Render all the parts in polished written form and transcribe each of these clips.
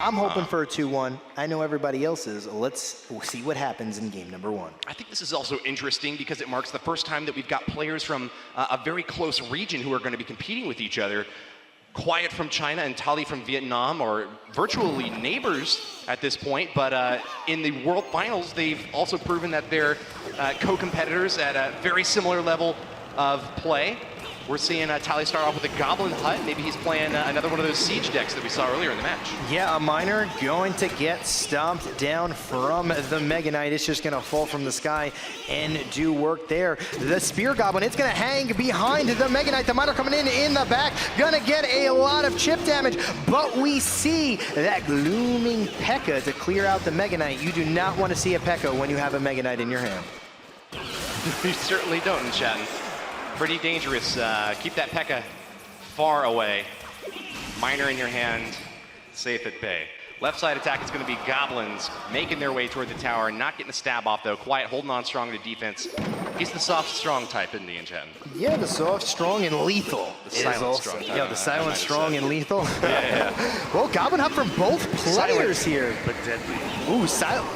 I'm hoping for a 2-1. I know everybody else is. Let's see what happens in game number 1. I think this is also interesting because it marks the first time that we've got players from a very close region who are going to be competing with each other. Quiet from China and TALI from Vietnam are virtually neighbors at this point, but in the World Finals, they've also proven that they're co-competitors at a very similar level of play. We're seeing TALI start off with a Goblin Hut. Maybe he's playing another one of those siege decks that we saw earlier in the match. Yeah, a miner going to get stomped down from the Mega Knight. It's just going to fall from the sky and do work there. The Spear Goblin, it's going to hang behind the Mega Knight. The miner coming in the back, going to get a lot of chip damage. But we see that looming P.E.K.K.A. to clear out the Mega Knight. You do not want to see a P.E.K.K.A. when you have a Mega Knight in your hand. You certainly don't in chatting. Pretty dangerous. Keep that P.E.K.K.A. far away. Miner in your hand, safe at bay. Left side attack is going to be Goblins making their way toward the tower, not getting the stab off though. Quiet holding on strong to defense. He's the soft, strong type, isn't he, in chat? Yeah, the soft, strong, and lethal. The silent, strong type. Yeah, the silent, strong, and lethal. Yeah. Well, Goblin Hut from both players silent, here. but deadly. Ooh, silent.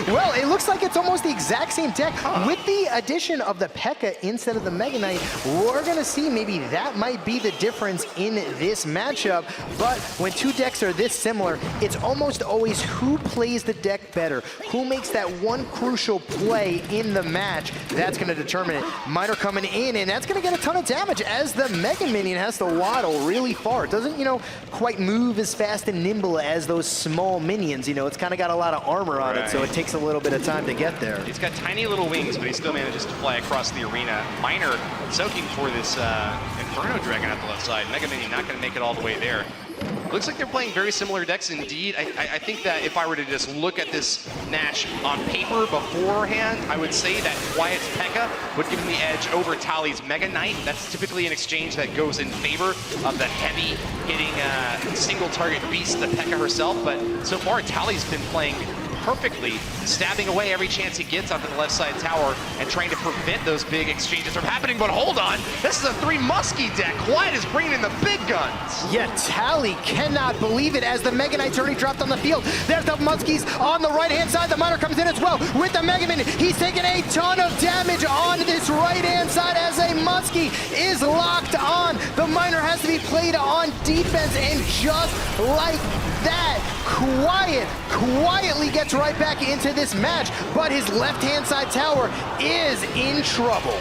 Well, it looks like it's almost the exact same deck. With the addition of the P.E.K.K.A. instead of the Mega Knight, we're going to see maybe that might be the difference in this matchup. But when two decks are this similar, it's almost always who plays the deck better, who makes that one crucial play in the match. That's going to determine it. Miner coming in, and that's going to get a ton of damage as the Mega Minion has to waddle really far. It doesn't, quite move as fast and nimble as those small minions. It's kind of got a lot of armor on it, so it takes a little bit of time to get there. He's got tiny little wings, but he still manages to fly across the arena. Miner soaking for this Inferno Dragon at the left side. Mega Minion not going to make it all the way there. Looks like they're playing very similar decks indeed. I think that if I were to just look at this match on paper beforehand, I would say that Quiet's P.E.K.K.A. would give him the edge over TALI's Mega Knight. That's typically an exchange that goes in favor of the heavy hitting single target beast, the P.E.K.K.A. herself. But so far, TALI's been playing perfectly, stabbing away every chance he gets onto the left side tower and trying to prevent those big exchanges from happening. But hold on, this is a 3 Muskie deck. Quiet is bringing in the big guns. Yeah, TALI cannot believe it as the Mega Knight's already dropped on the field. There's the Muskies on the right-hand side. The Miner comes in as well with the Mega Minion. He's taking a ton of damage on this right-hand side as a Muskie is locked on. The Miner has to be played on defense, and just like that, quietly gets right back into this match, but his left-hand side tower is in trouble.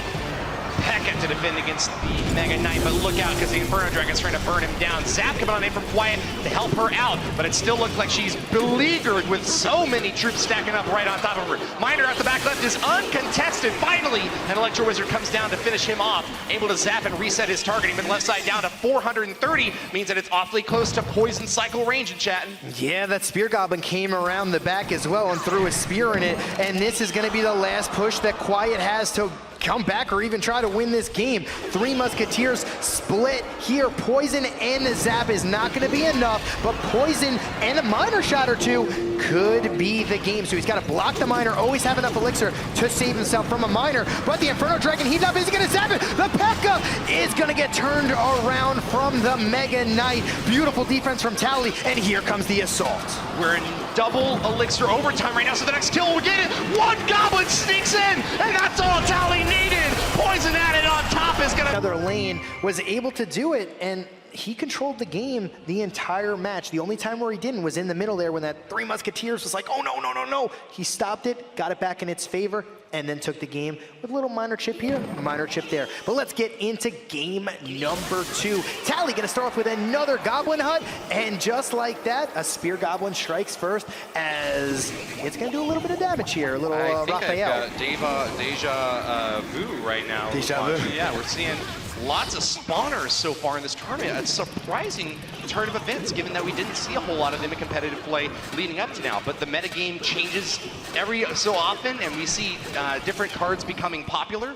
P.E.K.K.A. to defend against the Mega Knight, but look out because the Inferno Dragon's trying to burn him down. Zap coming on in from Quiet to help her out, but it still looks like she's beleaguered with so many troops stacking up right on top of her. Miner at the back left is uncontested. Finally, an Electro Wizard comes down to finish him off, able to zap and reset his targeting, but left side down to 430, means that it's awfully close to poison cycle range in chatting. Yeah, that Spear Goblin came around the back as well and threw a spear in it, and this is going to be the last push that Quiet has to come back or even try to win this game. 3 Musketeers split here. Poison and Zap is not going to be enough, but Poison and a Miner shot or two could be the game. So he's got to block the Miner, always have enough elixir to save himself from a Miner, but the Inferno Dragon heat up, is he going to zap it? The P.E.K.K.A. is going to get turned around from the Mega Knight. Beautiful defense from TALI, and here comes the assault. We're in double elixir overtime right now, so the next kill will get it. 1 Goblin sneaks in, and that's all TALI needed. Poison added on top is gonna... Another lane was able to do it, and he controlled the game the entire match. The only time where he didn't was in the middle there when that 3 Musketeers was like, oh no. He stopped it, got it back in its favor, and then took the game with a little Miner chip here, Miner chip there. But let's get into game number 2. TALI gonna start off with another Goblin Hut, and just like that, a Spear Goblin strikes first as it's gonna do a little bit of damage here, a little Raphael. I think I've got deja vu right now. Deja vu. Yeah, we're seeing lots of spawners so far in this tournament. A surprising turn of events, given that we didn't see a whole lot of them in competitive play leading up to now. But the metagame changes every so often, and we see different cards becoming popular.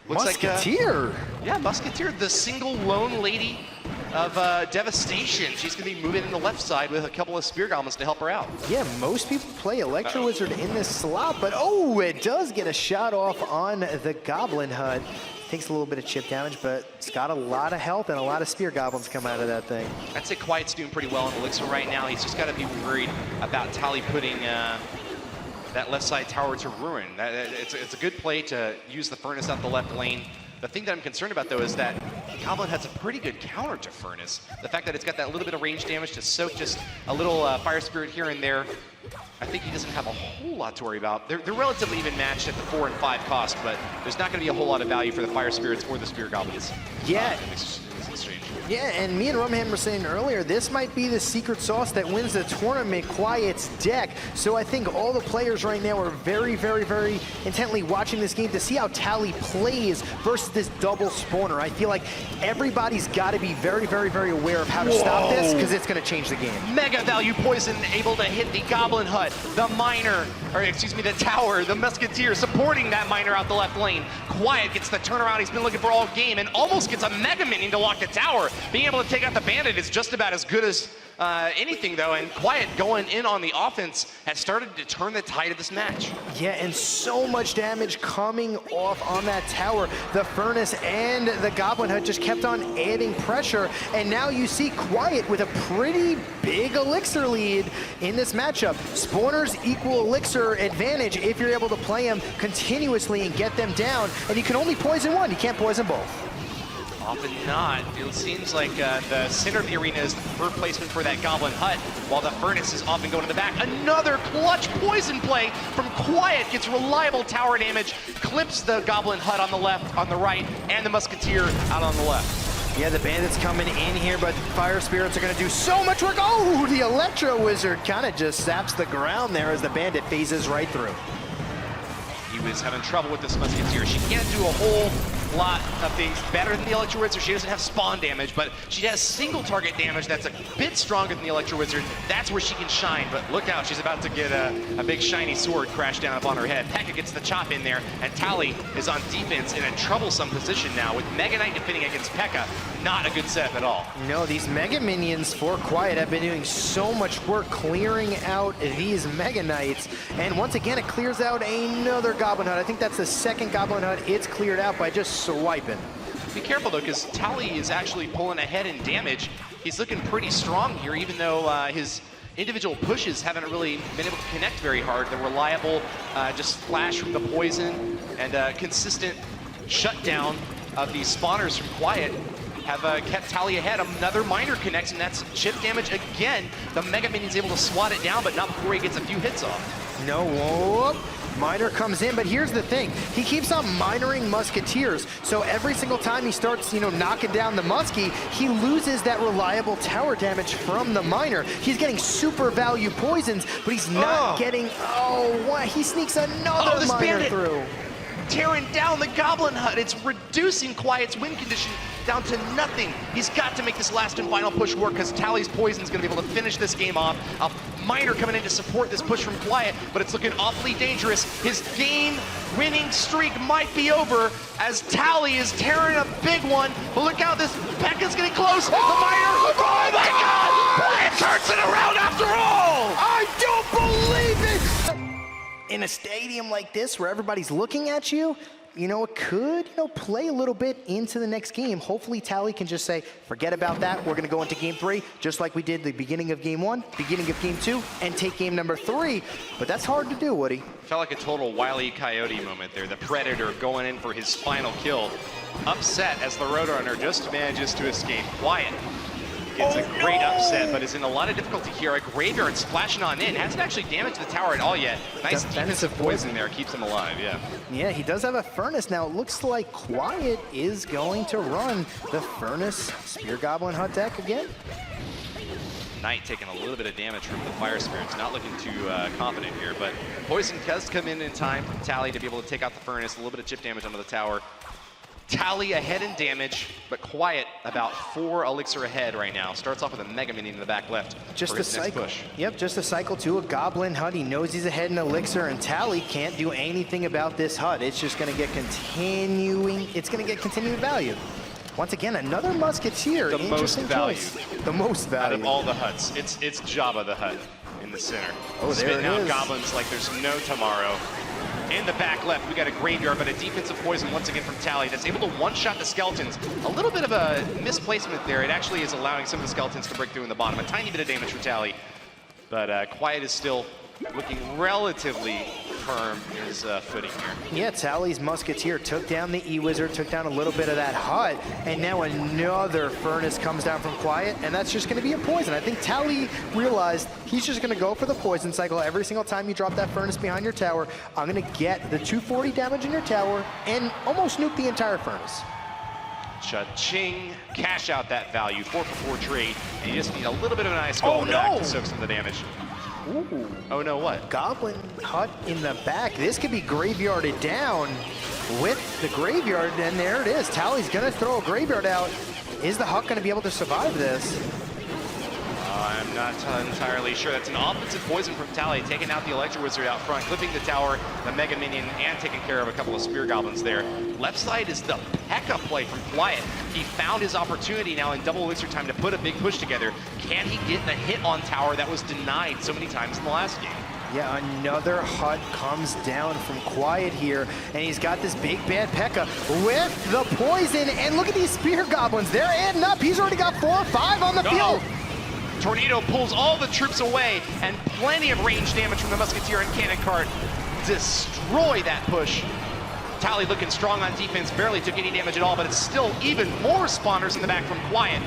Looks Musketeer. Yeah, Musketeer, the single lone lady of Devastation. She's going to be moving in the left side with a couple of Spear Goblins to help her out. Yeah, most people play Electro Wizard in this slot, but oh, it does get a shot off on the Goblin Hut. Takes a little bit of chip damage, but it's got a lot of health and a lot of spear goblins come out of that thing. I'd say Quiet's doing pretty well in Elixir right now. He's just got to be worried about TALI putting that left side tower to ruin. It's a good play to use the Furnace out the left lane. The thing that I'm concerned about, though, is that Goblin has a pretty good counter to Furnace. The fact that it's got that little bit of range damage to soak just a little Fire Spirit here and there, I think he doesn't have a whole lot to worry about. They're relatively even matched at the 4 and 5 cost, but there's not going to be a whole lot of value for the Fire Spirits or the Spear Goblins. Yeah. In this exchange. Yeah, and me and Rumham were saying earlier, this might be the secret sauce that wins the tournament, Quiet's deck. So I think all the players right now are very, very, very intently watching this game to see how TALI plays versus this double spawner. I feel like everybody's got to be very, very, very aware of how to stop this, because it's going to change the game. Mega value poison able to hit the Goblin Hut, the Miner, or excuse me, the Tower, the Musketeer supporting that Miner out the left lane. Quiet gets the turnaround he's been looking for all game and almost gets a Mega Minion to lock the tower. Being able to take out the Bandit is just about as good as anything, though, and Quiet going in on the offense has started to turn the tide of this match. Yeah, and so much damage coming off on that tower. The Furnace and the Goblin Hut just kept on adding pressure, and now you see Quiet with a pretty big Elixir lead in this matchup. Spawners equal Elixir advantage if you're able to play them continuously and get them down, and you can only poison one, you can't poison both. Often not. It seems like the center of the arena is the preferred placement for that Goblin Hut, while the Furnace is often going to the back. Another clutch poison play from Quiet, gets reliable tower damage, clips the Goblin Hut on the left, on the right, and the Musketeer out on the left. Yeah, the Bandit's coming in here, but Fire Spirits are going to do so much work. Oh, the Electro Wizard kind of just saps the ground there as the Bandit phases right through. He was having trouble with this Musketeer. She can't do a whole lot of things better than the Electro Wizard. She doesn't have spawn damage, but she has single target damage that's a bit stronger than the Electro Wizard. That's where she can shine, but look out, she's about to get a big shiny sword crash down upon her head. P.E.K.K.A gets the chop in there, and TALI is on defense in a troublesome position now with Mega Knight defending against P.E.K.K.A. Not a good setup at all. No, these Mega Minions for Quiet have been doing so much work clearing out these Mega Knights, and once again it clears out another Goblin Hut. I think that's the second Goblin Hut it's cleared out by just swiping. Be careful though, because TALI is actually pulling ahead in damage. He's looking pretty strong here, even though his individual pushes haven't really been able to connect very hard. The reliable just splash from the poison and consistent shutdown of these spawners from Quiet have kept TALI ahead. Another Miner connects, and that's chip damage again. The Mega Minion's able to swat it down, but not before he gets a few hits off. No, whoop. Miner comes in, but here's the thing. He keeps on minering Musketeers, so every single time he starts, knocking down the Muskie, he loses that reliable tower damage from the Miner. He's getting super value poisons, but he's not getting, what? He sneaks another Miner through. Tearing down the Goblin Hut. It's reducing Quiet's win condition down to nothing. He's got to make this last and final push work, because TALI's poison is going to be able to finish this game off. A Miner coming in to support this push from Quiet, but it's looking awfully dangerous. His game-winning streak might be over as TALI is tearing a big one. But look out, this P.E.K.K.A.'s getting close. The Miner, oh my God! Quiet turns it around after all! I don't believe it! In a stadium like this where everybody's looking at you, it could, play a little bit into the next game. Hopefully TALI can just say, forget about that. We're going to go into game 3, just like we did the beginning of game 1, beginning of game 2, and take game number 3. But that's hard to do, Woody. Felt like a total Wile E. Coyote moment there. The Predator going in for his final kill. Upset as the Roadrunner just manages to escape. Quiet gets a great upset, but is in a lot of difficulty here. A Graveyard splashing on in. Hasn't actually damaged the tower at all yet. Nice defensive poison there. Keeps him alive, yeah. Yeah, he does have a Furnace now. It looks like Quiet is going to run the Furnace Spear Goblin Hut deck again. Knight taking a little bit of damage from the Fire Spirits. Not looking too confident here, but poison does come in time from TALI to be able to take out the Furnace. A little bit of chip damage onto the tower. TALI ahead in damage, but Quiet about 4 elixir ahead right now. Starts off with a Mega Minion in the back left just for his next push. Yep, just a cycle to a Goblin Hut. He knows he's ahead in elixir, and TALI can't do anything about this Hut. It's just going to get continuing. It's going to get continued value. Once again, another Musketeer. The most value. The most value. Out of all the Huts. It's Jabba the Hutt in the center. Oh, there it Spitting out is. goblins like there's no tomorrow. In the back left, we got a Graveyard, but a defensive poison once again from TALI that's able to one-shot the Skeletons. A little bit of a misplacement there. It actually is allowing some of the Skeletons to break through in the bottom. A tiny bit of damage for TALI, but Quiet is still looking relatively firm in his footing here. Yeah, TALI's Musketeer took down the E-Wizard, took down a little bit of that hut, and now another Furnace comes down from Quiet, and that's just gonna be a poison. I think TALI realized he's just gonna go for the poison cycle. Every single time you drop that Furnace behind your tower, I'm gonna get the 240 damage in your tower and almost nuke the entire Furnace. Cha-ching, cash out that value, 4-for-4 trade, and you just need a little bit of an ice skull in the back to soak some of the damage. Ooh. Oh no, what? Goblin hut in the back. This could be graveyarded down with the Graveyard, and there it is. TALI's gonna throw a Graveyard out. Is the hut gonna be able to survive this? I'm not entirely sure. That's an offensive poison from TALI, taking out the Electro Wizard out front, clipping the tower, the Mega Minion, and taking care of a couple of Spear Goblins there. Left side is the P.E.K.K.A play from Quiet. He found his opportunity now in double elixir time to put a big push together. Can he get the hit on tower that was denied so many times in the last game? Yeah, another hut comes down from Quiet here, and he's got this big bad P.E.K.K.A with the poison, and look at these Spear Goblins. They're adding up. He's already got 4 or 5 on the field. Tornado pulls all the troops away, and plenty of range damage from the Musketeer and Cannon Cart. Destroy that push. TALI looking strong on defense, barely took any damage at all, but it's still even more spawners in the back from Quiet.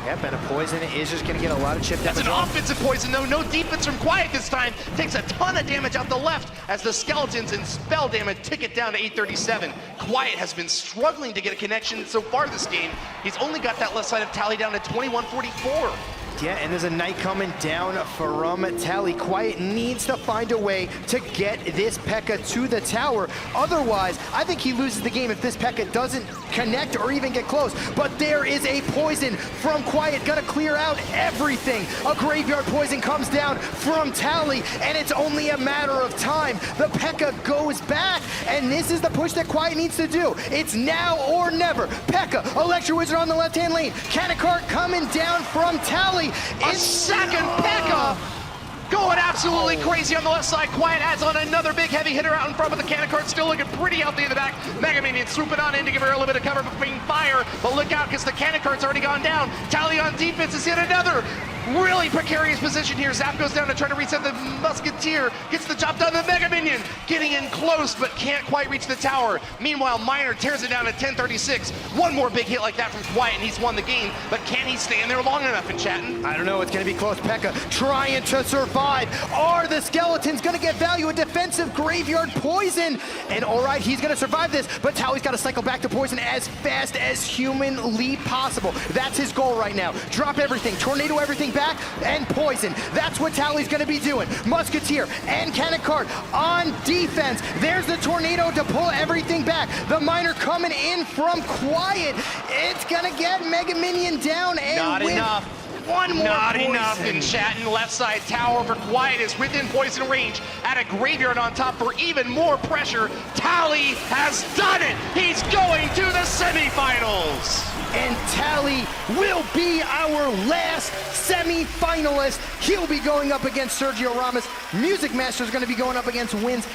Yep, and a poison is just gonna get a lot of chip damage. That's an offensive poison though, no defense from Quiet this time. Takes a ton of damage out the left as the Skeletons and spell damage tick it down to 837. Quiet has been struggling to get a connection so far this game. He's only got that left side of TALI down to 2144. Yeah, and there's a Knight coming down from TALI. Quiet needs to find a way to get this P.E.K.K.A to the tower. Otherwise, I think he loses the game if this P.E.K.K.A doesn't connect or even get close. But there is a poison from Quiet, gonna clear out everything. A Graveyard poison comes down from TALI, and it's only a matter of time. The P.E.K.K.A goes back, and this is the push that Quiet needs to do. It's now or never. P.E.K.K.A, Electro Wizard on the left-hand lane. Cannon Cart coming down from TALI. A second P.E.K.K.A going absolutely crazy on the left side. Quiet adds on another big heavy hitter out in front, but the Cannon Cart still looking pretty healthy in the back. Mega Minion swooping on in to give her a little bit of cover between fire, but look out because the Cannon Cart's already gone down. TALI on defense is yet another really precarious position here. Zap goes down to try to reset the Musketeer, gets the job done. The Mega Minion getting in close, but can't quite reach the tower. Meanwhile, Miner tears it down at 1036. One more big hit like that from Quiet, and he's won the game, but can he stay in there long enough in chatting? I don't know, it's gonna be close. P.E.K.K.A trying to survive. Are the Skeletons gonna get value? A defensive Graveyard poison, and all right, he's gonna survive this, but TALI's gotta cycle back to poison as fast as humanly possible. That's his goal right now. Drop everything, tornado everything back, and poison. That's what TALI's gonna be doing. Musketeer and Cannon Cart on defense. There's the tornado to pull everything back. The Miner coming in from Quiet. It's gonna get Mega Minion down, and not enough. One more Not poison. enough in chatting. Left side tower for Quiet is within poison range. Add a Graveyard on top for even more pressure. TALI has done it. He's going to the semifinals. And TALI will be our last semi-finalist. He'll be going up against Sergio Ramos. Music Master is going to be going up against Wins.